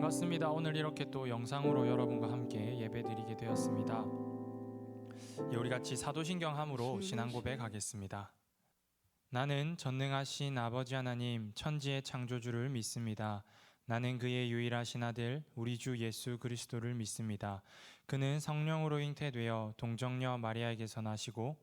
반갑습니다. 오늘 이렇게 또 영상으로 여러분과 함께 예배드리게 되었습니다. 우리 같이 사도신경함으로 신앙 고백하겠습니다. 나는 전능하신 아버지 하나님 천지의 창조주를 믿습니다. 나는 그의 유일하신 아들 우리 주 예수 그리스도를 믿습니다. 그는 성령으로 잉태되어 동정녀 마리아에게서 나시고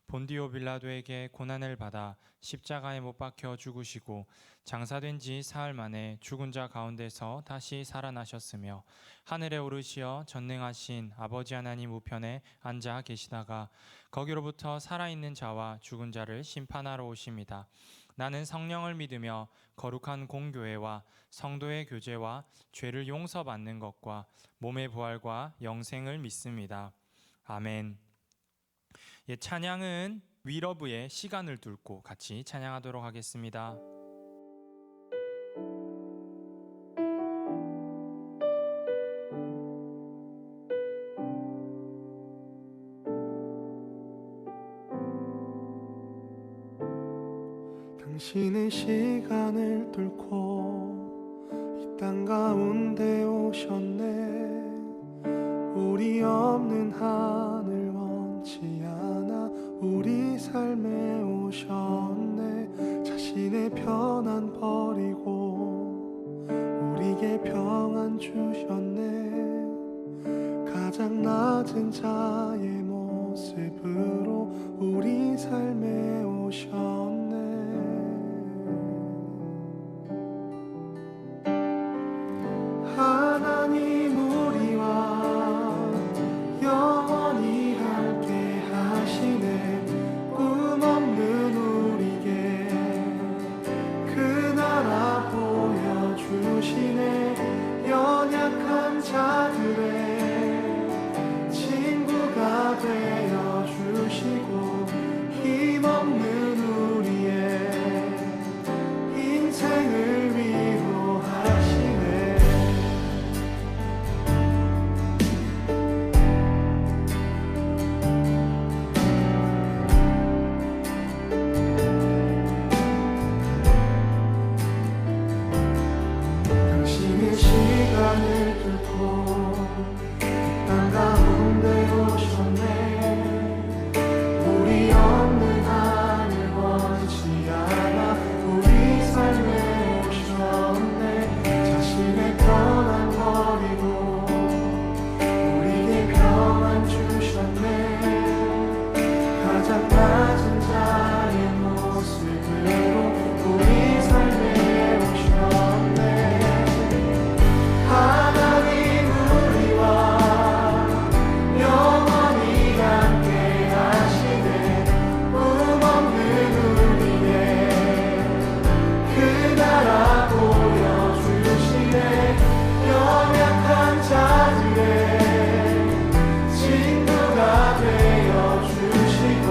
본디오 빌라도에게 고난을 받아 십자가에 못 박혀 죽으시고 장사된 지 사흘 만에 죽은 자 가운데서 다시 살아나셨으며 하늘에 오르시어 전능하신 아버지 하나님 우편에 앉아 계시다가 거기로부터 살아있는 자와 죽은 자를 심판하러 오십니다. 나는 성령을 믿으며 거룩한 공교회와 성도의 교제와 죄를 용서받는 것과 몸의 부활과 영생을 믿습니다. 아멘. 찬양은 위러브의 시간을 뚫고 같이 찬양하도록 하겠습니다. 당신의 시간을 뚫고 이 땅 가운데 오셨네. 우리 없는 하늘 원치 않아 우리 삶에 오셨네. 자신의 편안 버리고 우리에게 평안 주셨네. 가장 낮은 자의 모습으로 우리 삶에 오셨네. 하나님 우리와 영원히 함께 하시네. 꿈 없는 우리에게 그 나라 보여주시네. 연약한 자들의 친구가 되어주시고 힘없는 우리의 인생을 위로하시네. 시간을 뚫고 땅 가운데 오셨네. 우리 없는 하늘 원치 않아 우리 삶에 오셨네. 자신의 편안 버리고 우리에게 평안 주셨네. 가장 낮은 자의 모습으로 우리 삶에 오셨네. 하나님 우리와 영원히 함께 하시네. 꿈 없는 우리의 그 나라 보여주시네. 연약한 자들의 친구가 되어주시고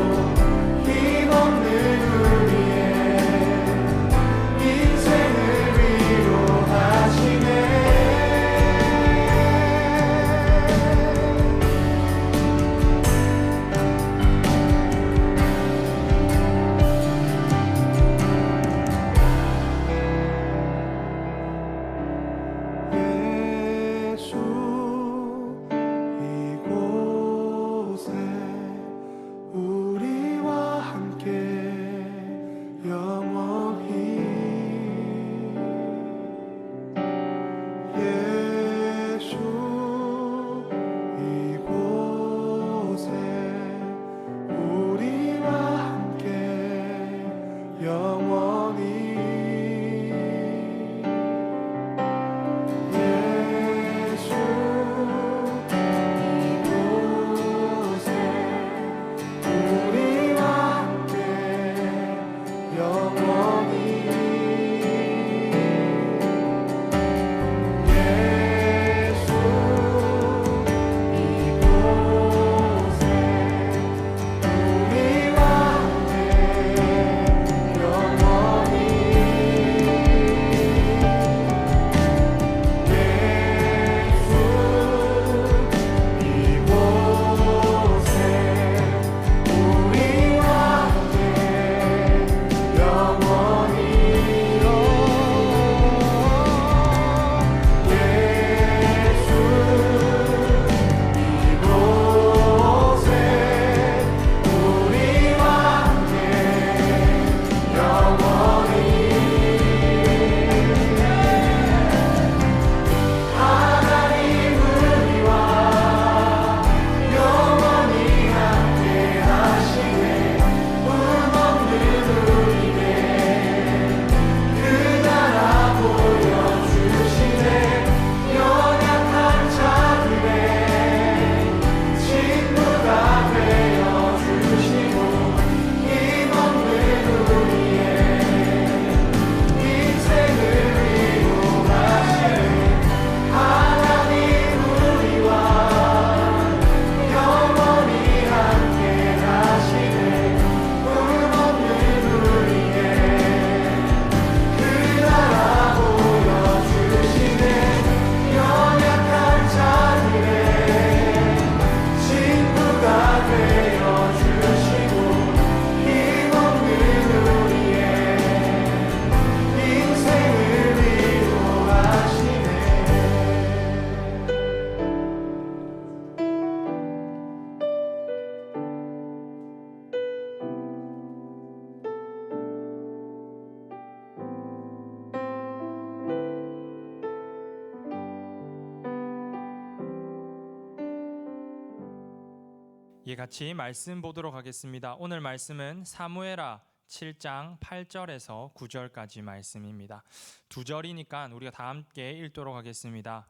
같이 말씀 보도록 하겠습니다. 오늘 말씀은 사무엘하 7장 8절에서 9절까지 말씀입니다. 두 절이니까 우리가 다 함께 읽도록 하겠습니다.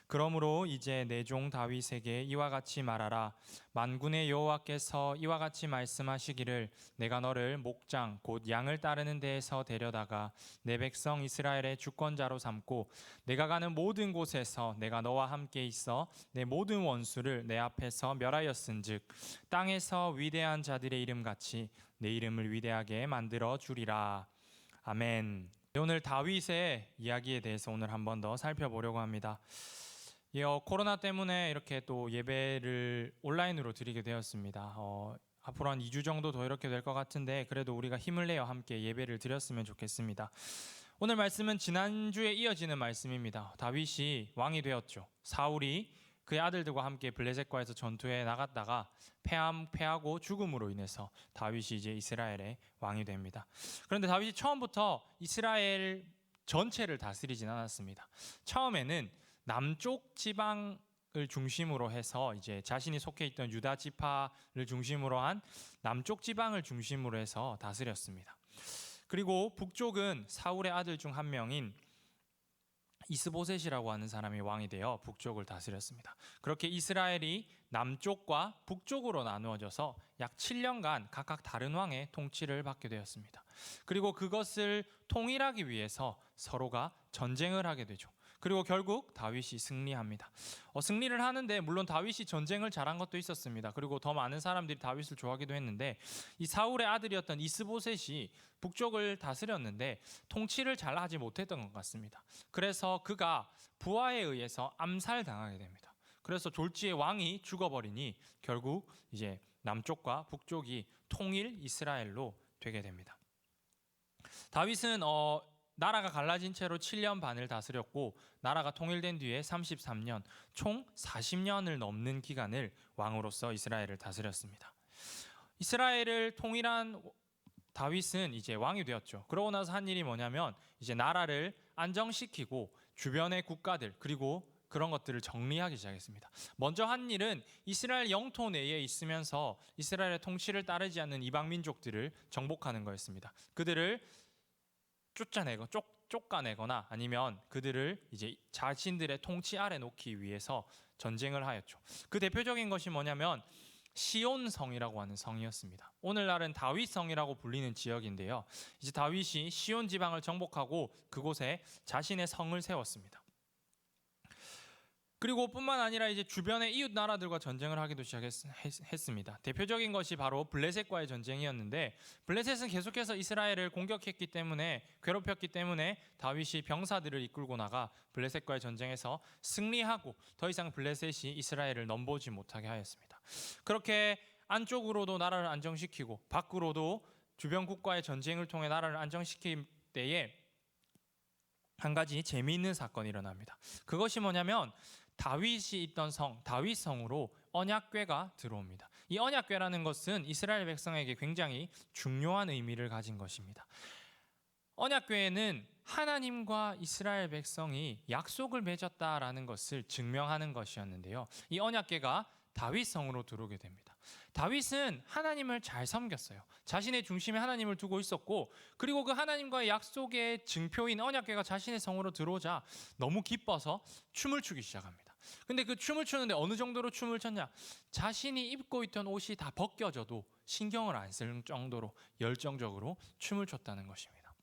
그러므로 이제 내 종 다윗에게 이와 같이 말하라. 만군의 여호와께서 이와 같이 말씀하시기를 내가 너를 목장 곧 양을 따르는 데에서 데려다가 내 백성 이스라엘의 주권자로 삼고 내가 가는 모든 곳에서 내가 너와 함께 있어 내 모든 원수를 내 앞에서 멸하였은즉 땅에서 위대한 자들의 이름같이 내 이름을 위대하게 만들어 주리라. 아멘. 오늘 다윗의 이야기에 대해서 오늘 한 번 더 살펴보려고 합니다. 코로나 때문에 이렇게 또 예배를 온라인으로 드리게 되었습니다. 앞으로 한 2주 정도 더 이렇게 될 것 같은데 그래도 우리가 힘을 내어 함께 예배를 드렸으면 좋겠습니다. 오늘 말씀은 지난주에 이어지는 말씀입니다. 다윗이 왕이 되었죠. 사울이 그의 아들들과 함께 블레셋과에서 전투에 나갔다가 패하고 죽음으로 인해서 다윗이 이제 이스라엘의 왕이 됩니다. 그런데 다윗이 처음부터 이스라엘 전체를 다스리진 않았습니다. 처음에는 남쪽 지방을 중심으로 해서 이제 자신이 속해 있던 유다 지파를 중심으로 한 남쪽 지방을 중심으로 해서 다스렸습니다. 그리고 북쪽은 사울의 아들 중 한 명인 이스보셋이라고 하는 사람이 왕이 되어 북쪽을 다스렸습니다. 그렇게 이스라엘이 남쪽과 북쪽으로 나누어져서 약 7년간 각각 다른 왕의 통치를 받게 되었습니다. 그리고 그것을 통일하기 위해서 서로가 전쟁을 하게 되죠. 그리고 결국 다윗이 승리합니다. 승리를 하는데 물론 다윗이 전쟁을 잘한 것도 있었습니다. 그리고 더 많은 사람들이 다윗을 좋아하기도 했는데 이 사울의 아들이었던 이스보셋이 북쪽을 다스렸는데 통치를 잘 하지 못했던 것 같습니다. 그래서 그가 부하에 의해서 암살당하게 됩니다. 그래서 졸지에 왕이 죽어버리니 결국 이제 남쪽과 북쪽이 통일 이스라엘로 되게 됩니다. 다윗은 나라가 갈라진 채로 7년 반을 다스렸고 나라가 통일된 뒤에 33년, 총 40년을 넘는 기간을 왕으로서 이스라엘을 다스렸습니다. 이스라엘을 통일한 다윗은 이제 왕이 되었죠. 그러고 나서 한 일이 뭐냐면 이제 나라를 안정시키고 주변의 국가들 그리고 그런 것들을 정리하기 시작했습니다. 먼저 한 일은 이스라엘 영토 내에 있으면서 이스라엘의 통치를 따르지 않는 이방 민족들을 정복하는 거였습니다. 그들을 쫓아내거나 아니면 그들을 이제 자신들의 통치 아래 놓기 위해서 전쟁을 하였죠. 그 대표적인 것이 뭐냐면 시온성이라고 하는 성이었습니다. 오늘날은 다윗성이라고 불리는 지역인데요. 이제 다윗이 시온 지방을 정복하고 그곳에 자신의 성을 세웠습니다. 그리고 뿐만 아니라 이제 주변의 이웃 나라들과 전쟁을 하기도 시작했습니다. 대표적인 것이 바로 블레셋과의 전쟁이었는데 블레셋은 계속해서 이스라엘을 공격했기 때문에 괴롭혔기 때문에 다윗이 병사들을 이끌고 나가 블레셋과의 전쟁에서 승리하고 더 이상 블레셋이 이스라엘을 넘보지 못하게 하였습니다. 그렇게 안쪽으로도 나라를 안정시키고 밖으로도 주변 국가의 전쟁을 통해 나라를 안정시킬 때에 한 가지 재미있는 사건이 일어납니다. 그것이 뭐냐면 다윗이 있던 성, 다윗성으로 언약궤가 들어옵니다. 이 언약궤라는 것은 이스라엘 백성에게 굉장히 중요한 의미를 가진 것입니다. 언약궤에는 하나님과 이스라엘 백성이 약속을 맺었다라는 것을 증명하는 것이었는데요. 이 언약궤가 다윗성으로 들어오게 됩니다. 다윗은 하나님을 잘 섬겼어요. 자신의 중심에 하나님을 두고 있었고 그리고 그 하나님과의 약속의 증표인 언약궤가 자신의 성으로 들어오자 너무 기뻐서 춤을 추기 시작합니다. 근데 그 춤을 추는데 어느 정도로 춤을 췄냐? 자신이 입고 있던 옷이 다 벗겨져도 신경을 안 쓸 정도로 열정적으로 춤을 췄다는 것입니다.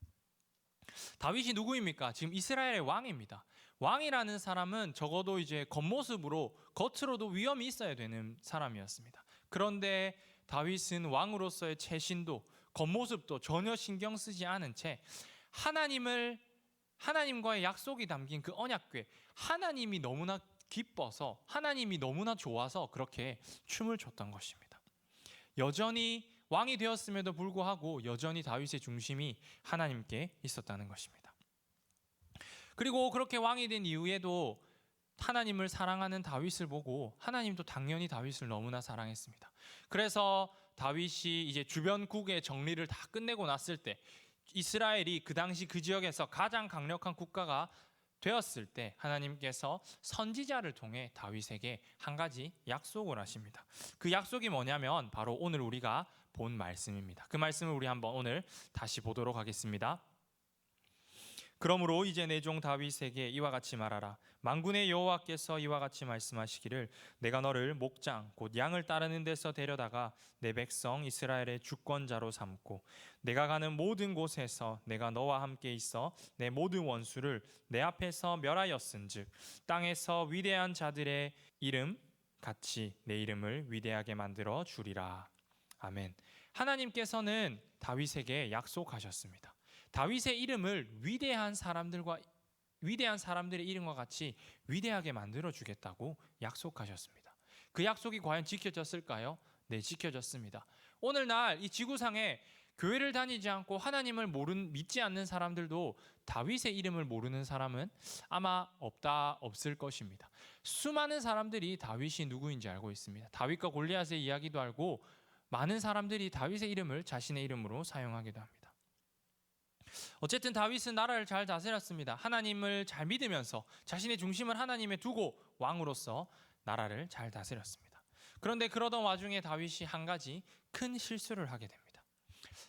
다윗이 누구입니까? 지금 이스라엘의 왕입니다. 왕이라는 사람은 적어도 이제 겉모습으로 겉으로도 위엄이 있어야 되는 사람이었습니다. 그런데 다윗은 왕으로서의 체신도 겉모습도 전혀 신경 쓰지 않은 채 하나님과의 약속이 담긴 그 언약궤, 하나님이 너무나 기뻐서 하나님이 너무나 좋아서 그렇게 춤을 췄던 것입니다. 여전히 왕이 되었음에도 불구하고 여전히 다윗의 중심이 하나님께 있었다는 것입니다. 그리고 그렇게 왕이 된 이후에도 하나님을 사랑하는 다윗을 보고 하나님도 당연히 다윗을 너무나 사랑했습니다. 그래서 다윗이 이제 주변국의 정리를 다 끝내고 났을 때 이스라엘이 그 당시 그 지역에서 가장 강력한 국가가 되었을 때 하나님께서 선지자를 통해 다윗에게 한 가지 약속을 하십니다. 그 약속이 뭐냐면 바로 오늘 우리가 본 말씀입니다. 그 말씀을 우리 한번 오늘 다시 보도록 하겠습니다. 그러므로 이제 내 종 다윗에게 이와 같이 말하라. 만군의 여호와께서 이와 같이 말씀하시기를 내가 너를 목장 곧 양을 따르는 데서 데려다가 내 백성 이스라엘의 주권자로 삼고 내가 가는 모든 곳에서 내가 너와 함께 있어 내 모든 원수를 내 앞에서 멸하였은즉 땅에서 위대한 자들의 이름 같이 내 이름을 위대하게 만들어 주리라. 아멘. 하나님께서는 다윗에게 약속하셨습니다. 다윗의 이름을 위대한 사람들의 이름과 같이 위대하게 만들어 주겠다고 약속하셨습니다. 그 약속이 과연 지켜졌을까요? 네, 지켜졌습니다. 오늘날 이 지구상에 교회를 다니지 않고 하나님을 믿지 않는 사람들도 다윗의 이름을 모르는 사람은 아마 없을 것입니다. 수많은 사람들이 다윗이 누구인지 알고 있습니다. 다윗과 골리앗의 이야기도 알고 많은 사람들이 다윗의 이름을 자신의 이름으로 사용하기도 합니다. 어쨌든 다윗은 나라를 잘 다스렸습니다. 하나님을 잘 믿으면서 자신의 중심을 하나님에 두고 왕으로서 나라를 잘 다스렸습니다. 그런데 그러던 와중에 다윗이 한 가지 큰 실수를 하게 됩니다.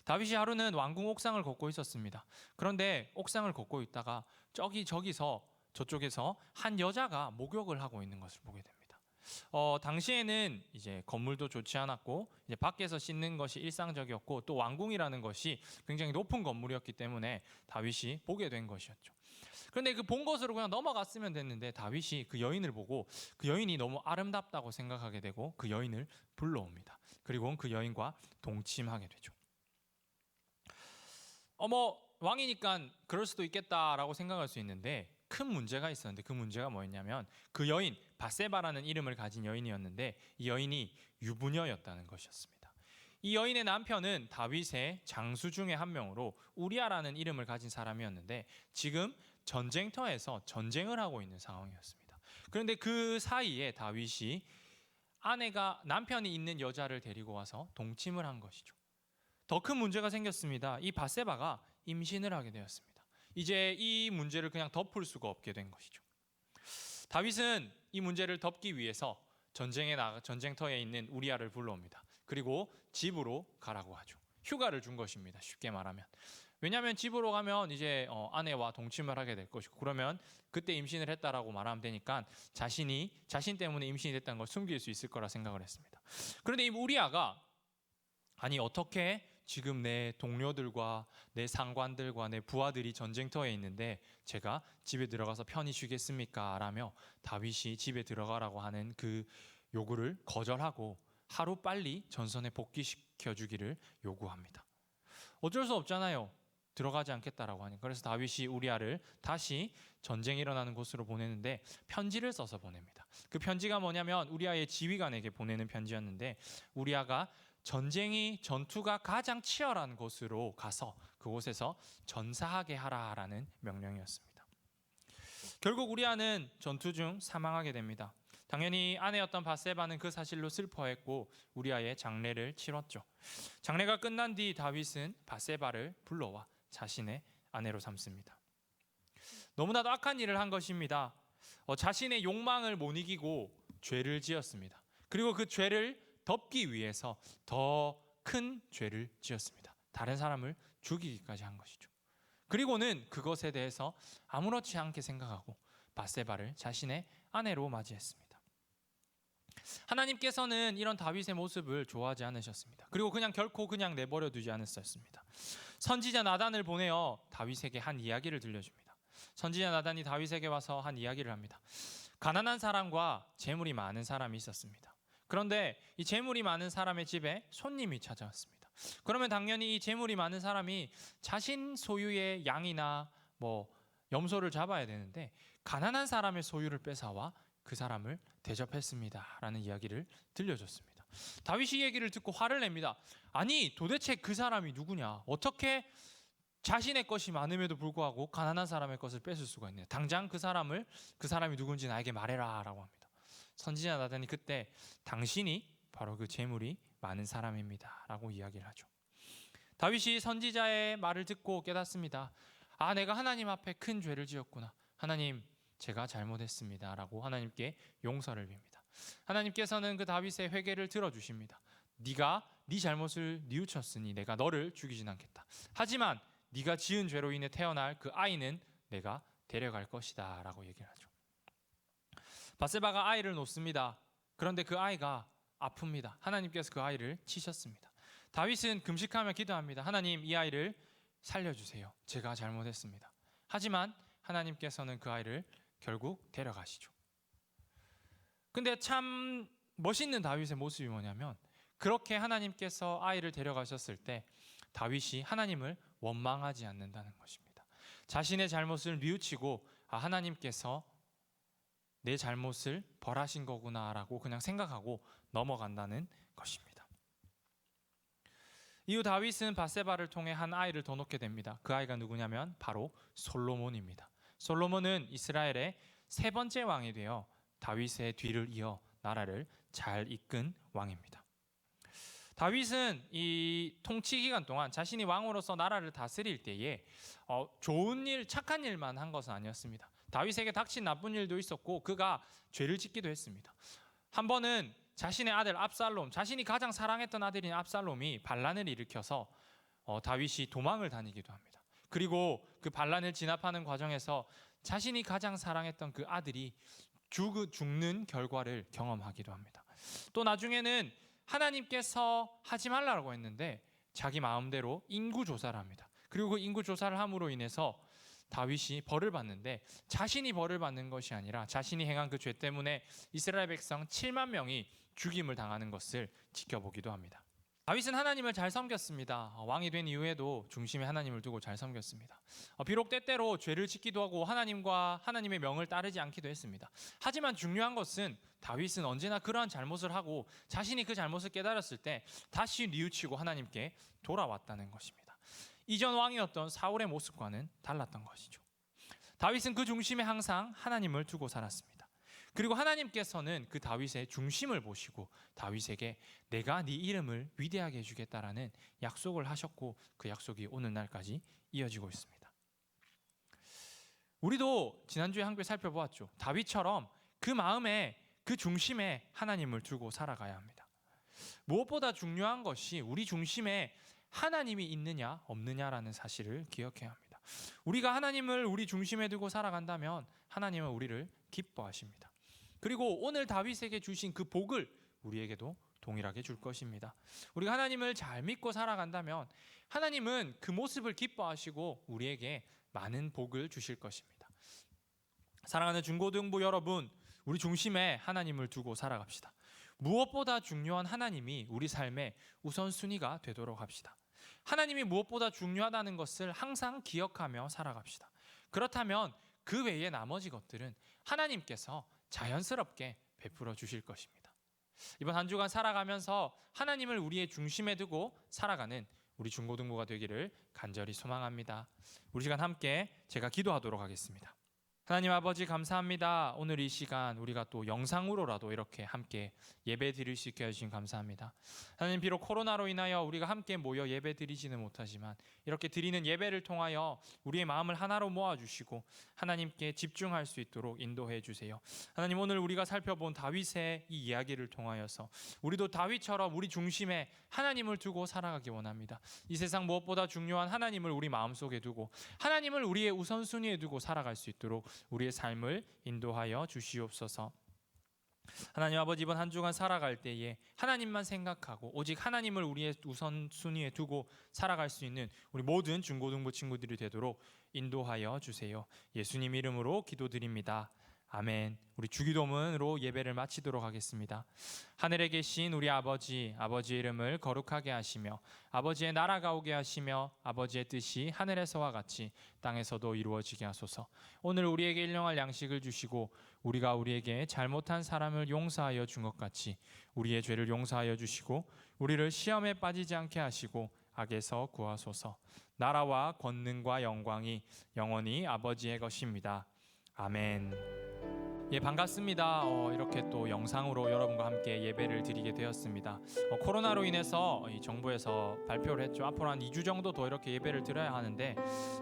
다윗이 하루는 왕궁 옥상을 걷고 있었습니다. 그런데 옥상을 걷고 있다가 저쪽에서 한 여자가 목욕을 하고 있는 것을 보게 됩니다. 당시에는 이제 건물도 좋지 않았고 이제 밖에서 씻는 것이 일상적이었고 또 왕궁이라는 것이 굉장히 높은 건물이었기 때문에 다윗이 보게 된 것이었죠. 그런데 그 본 것으로 그냥 넘어갔으면 됐는데 다윗이 그 여인을 보고 그 여인이 너무 아름답다고 생각하게 되고 그 여인을 불러옵니다. 그리고 그 여인과 동침하게 되죠. 왕이니까 그럴 수도 있겠다라고 생각할 수 있는데 큰 문제가 있었는데 그 문제가 뭐였냐면 그 여인 바세바라는 이름을 가진 여인이었는데 이 여인이 유부녀였다는 것이었습니다. 이 여인의 남편은 다윗의 장수 중에 한 명으로 우리아라는 이름을 가진 사람이었는데 지금 전쟁터에서 전쟁을 하고 있는 상황이었습니다. 그런데 그 사이에 다윗이 남편이 있는 여자를 데리고 와서 동침을 한 것이죠. 더 큰 문제가 생겼습니다. 이 바세바가 임신을 하게 되었습니다. 이제 이 문제를 그냥 덮을 수가 없게 된 것이죠. 다윗은 이 문제를 덮기 위해서 전쟁터에 있는 우리아를 불러옵니다. 그리고 집으로 가라고 하죠. 휴가를 준 것입니다. 쉽게 말하면. 왜냐하면 집으로 가면 이제 아내와 동침을 하게 될 것이고 그러면 그때 임신을 했다라고 말하면 되니까 자신 때문에 임신이 됐다는 걸 숨길 수 있을 거라 생각을 했습니다. 그런데 이 우리아가 어떻게 지금 내 동료들과 내 상관들과 내 부하들이 전쟁터에 있는데 제가 집에 들어가서 편히 쉬겠습니까? 라며 다윗이 집에 들어가라고 하는 그 요구를 거절하고 하루빨리 전선에 복귀시켜 주기를 요구합니다. 어쩔 수 없잖아요. 들어가지 않겠다라고 하니까. 그래서 다윗이 우리아를 다시 전쟁이 일어나는 곳으로 보내는데 편지를 써서 보냅니다. 그 편지가 뭐냐면 우리아의 지휘관에게 보내는 편지였는데 우리아가 전투가 가장 치열한 곳으로 가서 그곳에서 전사하게 하라라는 명령이었습니다. 결국 우리아는 전투 중 사망하게 됩니다. 당연히 아내였던 바세바는 그 사실로 슬퍼했고 우리아의 장례를 치렀죠. 장례가 끝난 뒤 다윗은 바세바를 불러와 자신의 아내로 삼습니다. 너무나도 악한 일을 한 것입니다. 자신의 욕망을 못 이기고 죄를 지었습니다. 그리고 그 죄를 덮기 위해서 더 큰 죄를 지었습니다. 다른 사람을 죽이기까지 한 것이죠. 그리고는 그것에 대해서 아무렇지 않게 생각하고 바세바를 자신의 아내로 맞이했습니다. 하나님께서는 이런 다윗의 모습을 좋아하지 않으셨습니다. 그리고 결코 내버려 두지 않으셨습니다. 선지자 나단을 보내어 다윗에게 한 이야기를 들려줍니다. 선지자 나단이 다윗에게 와서 한 이야기를 합니다. 가난한 사람과 재물이 많은 사람이 있었습니다. 그런데 이 재물이 많은 사람의 집에 손님이 찾아왔습니다. 그러면 당연히 이 재물이 많은 사람이 자신 소유의 양이나 염소를 잡아야 되는데 가난한 사람의 소유를 뺏어와 그 사람을 대접했습니다 라는 이야기를 들려줬습니다. 다윗이 이 얘기를 듣고 화를 냅니다. 아니 도대체 그 사람이 누구냐? 어떻게 자신의 것이 많음에도 불구하고 가난한 사람의 것을 뺏을 수가 있냐? 당장 그 사람이 누군지 나에게 말해라 라고 합니다. 선지자 나단이 그때 당신이 바로 그 재물이 많은 사람입니다 라고 이야기를 하죠. 다윗이 선지자의 말을 듣고 깨닫습니다. 내가 하나님 앞에 큰 죄를 지었구나. 하나님, 제가 잘못했습니다 라고 하나님께 용서를 빕니다. 하나님께서는 그 다윗의 회개를 들어주십니다. 네가 네 잘못을 뉘우쳤으니 내가 너를 죽이진 않겠다. 하지만 네가 지은 죄로 인해 태어날 그 아이는 내가 데려갈 것이다 라고 얘기를 하죠. 바세바가 아이를 놓습니다. 그런데 그 아이가 아픕니다. 하나님께서 그 아이를 치셨습니다. 다윗은 금식하며 기도합니다. 하나님, 이 아이를 살려주세요. 제가 잘못했습니다. 하지만 하나님께서는 그 아이를 결국 데려가시죠. 근데 참 멋있는 다윗의 모습이 뭐냐면, 그렇게 하나님께서 아이를 데려가셨을 때 다윗이 하나님을 원망하지 않는다는 것입니다. 자신의 잘못을 뉘우치고 하나님께서 내 잘못을 벌하신 거구나라고 그냥 생각하고 넘어간다는 것입니다. 이후 다윗은 바세바를 통해 한 아이를 더 낳게 됩니다. 그 아이가 누구냐면 바로 솔로몬입니다. 솔로몬은 이스라엘의 세 번째 왕이 되어 다윗의 뒤를 이어 나라를 잘 이끈 왕입니다. 다윗은 이 통치 기간 동안 자신이 왕으로서 나라를 다스릴 때에 좋은 일, 착한 일만 한 것은 아니었습니다. 다윗에게 닥친 나쁜 일도 있었고 그가 죄를 짓기도 했습니다. 한 번은 자신의 아들 압살롬, 자신이 가장 사랑했던 아들인 압살롬이 반란을 일으켜서 다윗이 도망을 다니기도 합니다. 그리고 그 반란을 진압하는 과정에서 자신이 가장 사랑했던 그 아들이 죽는 결과를 경험하기도 합니다. 또 나중에는 하나님께서 하지 말라고 했는데 자기 마음대로 인구 조사를 합니다. 그리고 그 인구 조사를 함으로 인해서 다윗이 벌을 받는데, 자신이 벌을 받는 것이 아니라 자신이 행한 그 죄 때문에 이스라엘 백성 7만 명이 죽임을 당하는 것을 지켜보기도 합니다. 다윗은 하나님을 잘 섬겼습니다. 왕이 된 이후에도 중심에 하나님을 두고 잘 섬겼습니다. 비록 때때로 죄를 짓기도 하고 하나님과 하나님의 명을 따르지 않기도 했습니다. 하지만 중요한 것은 다윗은 언제나 그러한 잘못을 하고 자신이 그 잘못을 깨달았을 때 다시 뉘우치고 하나님께 돌아왔다는 것입니다. 이전 왕이었던 사울의 모습과는 달랐던 것이죠. 다윗은 그 중심에 항상 하나님을 두고 살았습니다. 그리고 하나님께서는 그 다윗의 중심을 보시고 다윗에게 내가 네 이름을 위대하게 해주겠다라는 약속을 하셨고, 그 약속이 오늘날까지 이어지고 있습니다. 우리도 지난주에 함께 살펴보았죠. 다윗처럼 그 마음에, 그 중심에 하나님을 두고 살아가야 합니다. 무엇보다 중요한 것이 우리 중심에 하나님이 있느냐 없느냐라는 사실을 기억해야 합니다. 우리가 하나님을 우리 중심에 두고 살아간다면 하나님은 우리를 기뻐하십니다. 그리고 오늘 다윗에게 주신 그 복을 우리에게도 동일하게 줄 것입니다. 우리가 하나님을 잘 믿고 살아간다면 하나님은 그 모습을 기뻐하시고 우리에게 많은 복을 주실 것입니다. 사랑하는 중고등부 여러분, 우리 중심에 하나님을 두고 살아갑시다. 무엇보다 중요한 하나님이 우리 삶의 우선순위가 되도록 합시다. 하나님이 무엇보다 중요하다는 것을 항상 기억하며 살아갑시다. 그렇다면 그 외의 나머지 것들은 하나님께서 자연스럽게 베풀어 주실 것입니다. 이번 한 주간 살아가면서 하나님을 우리의 중심에 두고 살아가는 우리 중고등부가 되기를 간절히 소망합니다. 우리 시간 함께 제가 기도하도록 하겠습니다. 하나님 아버지, 감사합니다. 오늘 이 시간 우리가 또 영상으로라도 이렇게 함께 예배 드릴 수 있게 해주신 감사합니다. 하나님, 비록 코로나로 인하여 우리가 함께 모여 예배 드리지는 못하지만 이렇게 드리는 예배를 통하여 우리의 마음을 하나로 모아주시고 하나님께 집중할 수 있도록 인도해 주세요. 하나님, 오늘 우리가 살펴본 다윗의 이 이야기를 통하여서 우리도 다윗처럼 우리 중심에 하나님을 두고 살아가기 원합니다. 이 세상 무엇보다 중요한 하나님을 우리 마음속에 두고 하나님을 우리의 우선순위에 두고 살아갈 수 있도록 우리의 삶을 인도하여 주시옵소서. 하나님 아버지, 이번 한 주간 살아갈 때에 하나님만 생각하고 오직 하나님을 우리의 우선순위에 두고 살아갈 수 있는 우리 모든 중고등부 친구들이 되도록 인도하여 주세요. 예수님 이름으로 기도드립니다. 아멘. 우리 주기도문으로 예배를 마치도록 하겠습니다. 하늘에 계신 우리 아버지, 아버지의 이름을 거룩하게 하시며 아버지의 나라가 오게 하시며 아버지의 뜻이 하늘에서와 같이 땅에서도 이루어지게 하소서. 오늘 우리에게 일용할 양식을 주시고 우리가 우리에게 잘못한 사람을 용서하여 준 것 같이 우리의 죄를 용서하여 주시고 우리를 시험에 빠지지 않게 하시고 악에서 구하소서. 나라와 권능과 영광이 영원히 아버지의 것입니다. 아멘. 예, 반갑습니다. 이렇게 또 영상으로 여러분과 함께 예배를 드리게 되었습니다. 코로나로 인해서 이 정부에서 발표를 했죠. 앞으로 한 2주 정도 더 이렇게 예배를 드려야 하는데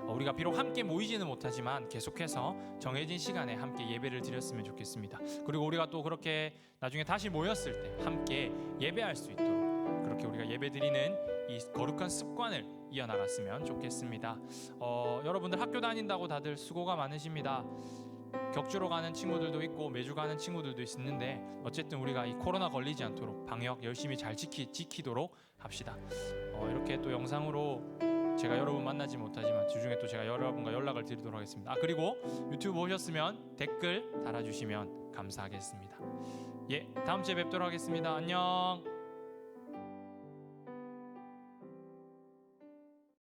우리가 비록 함께 모이지는 못하지만 계속해서 정해진 시간에 함께 예배를 드렸으면 좋겠습니다. 그리고 우리가 또 그렇게 나중에 다시 모였을 때 함께 예배할 수 있도록 그렇게 우리가 예배 드리는 이 거룩한 습관을 이어나갔으면 좋겠습니다. 여러분들 학교 다닌다고 다들 수고가 많으십니다. 격주로 가는 친구들도 있고 매주 가는 친구들도 있는데 어쨌든 우리가 이 코로나 걸리지 않도록 방역 열심히 잘 지키도록 합시다. 이렇게 또 영상으로 제가 여러분 만나지 못하지만 주중에 또 제가 여러분과 연락을 드리도록 하겠습니다. 그리고 유튜브 오셨으면 댓글 달아주시면 감사하겠습니다. 예, 다음 주에 뵙도록 하겠습니다. 안녕.